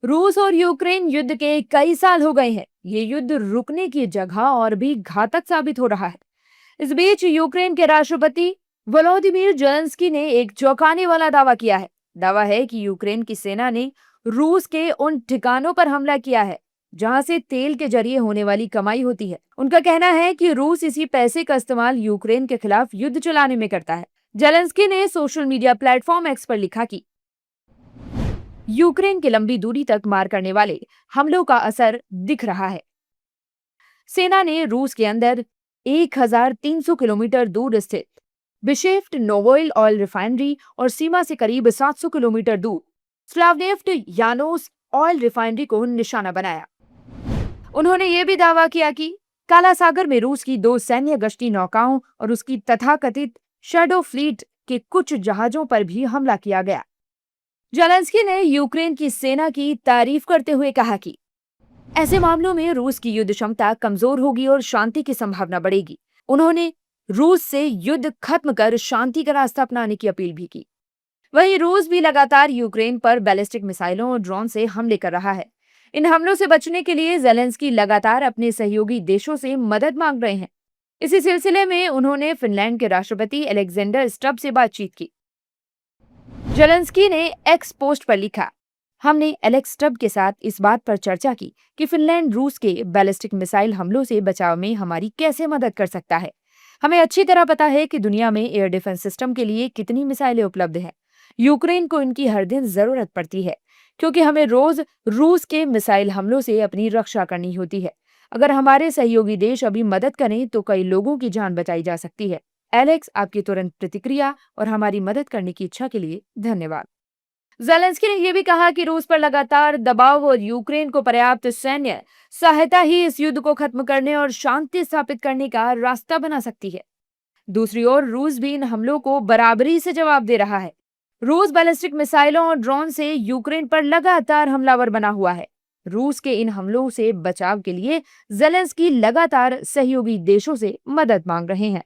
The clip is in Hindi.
रूस और यूक्रेन युद्ध के कई साल हो गए हैं। ये युद्ध रुकने की जगह और भी घातक साबित हो रहा है। इस बीच यूक्रेन के राष्ट्रपति वोलोदिमीर जेलेंस्की ने एक चौंकाने वाला दावा किया है। दावा है कि यूक्रेन की सेना ने रूस के उन ठिकानों पर हमला किया है जहां से तेल के जरिए होने वाली कमाई होती है। उनका कहना है कि रूस इसी पैसे का इस्तेमाल यूक्रेन के खिलाफ युद्ध चलाने में करता है। जेलेंस्की ने सोशल मीडिया प्लेटफॉर्म एक्स पर लिखा कि यूक्रेन की लंबी दूरी तक मार करने वाले हमलों का असर दिख रहा है। सेना ने रूस के अंदर 1300 किलोमीटर दूर स्थित बिशेफ्ट नोवोइल ऑयल रिफाइनरी और सीमा से करीब 700 किलोमीटर दूर स्लावनेफ्ट यानोस ऑयल रिफाइनरी को निशाना बनाया। उन्होंने ये भी दावा किया कि काला सागर में रूस की 2 सैन्य गश्ती नौकाओं और उसकी तथाकथित शैडो फ्लीट के कुछ जहाजों पर भी हमला किया गया। जेलेंस्की ने यूक्रेन की सेना की तारीफ करते हुए कहा कि ऐसे मामलों में रूस की युद्ध क्षमता कमजोर होगी और शांति की संभावना बढ़ेगी। उन्होंने रूस से युद्ध खत्म कर शांति का रास्ता अपनाने की अपील भी की। वहीं रूस भी लगातार यूक्रेन पर बैलिस्टिक मिसाइलों और ड्रोन से हमले कर रहा है। इन हमलों से बचने के लिए जेलेंस्की लगातार अपने सहयोगी देशों से मदद मांग रहे हैं। इसी सिलसिले में उन्होंने फिनलैंड के राष्ट्रपति अलेक्जेंडर स्टब से बातचीत की। जेलेंस्की ने एक्स पोस्ट पर लिखा, हमने एलेक्स स्टब के साथ इस बात पर चर्चा की कि फिनलैंड रूस के बैलिस्टिक मिसाइल हमलों से बचाव में हमारी कैसे मदद कर सकता है। हमें अच्छी तरह पता है कि दुनिया में एयर डिफेंस सिस्टम के लिए कितनी मिसाइलें उपलब्ध हैं। यूक्रेन को इनकी हर दिन जरूरत पड़ती है क्योंकि हमें रोज रूस के मिसाइल हमलों से अपनी रक्षा करनी होती है। अगर हमारे सहयोगी देश अभी मदद करें तो कई लोगों की जान बचाई जा सकती है। एलेक्स, आपकी तुरंत प्रतिक्रिया और हमारी मदद करने की इच्छा के लिए धन्यवाद। जेलेंस्की ने यह भी कहा कि रूस पर लगातार दबाव और यूक्रेन को पर्याप्त सैन्य सहायता ही इस युद्ध को खत्म करने और शांति स्थापित करने का रास्ता बना सकती है। दूसरी ओर रूस भी इन हमलों को बराबरी से जवाब दे रहा है। रूस बैलिस्टिक मिसाइलों और ड्रोन से यूक्रेन पर लगातार हमलावर बना हुआ है। रूस के इन हमलों से बचाव के लिए जेलेंस्की लगातार सहयोगी देशों से मदद मांग रहे हैं।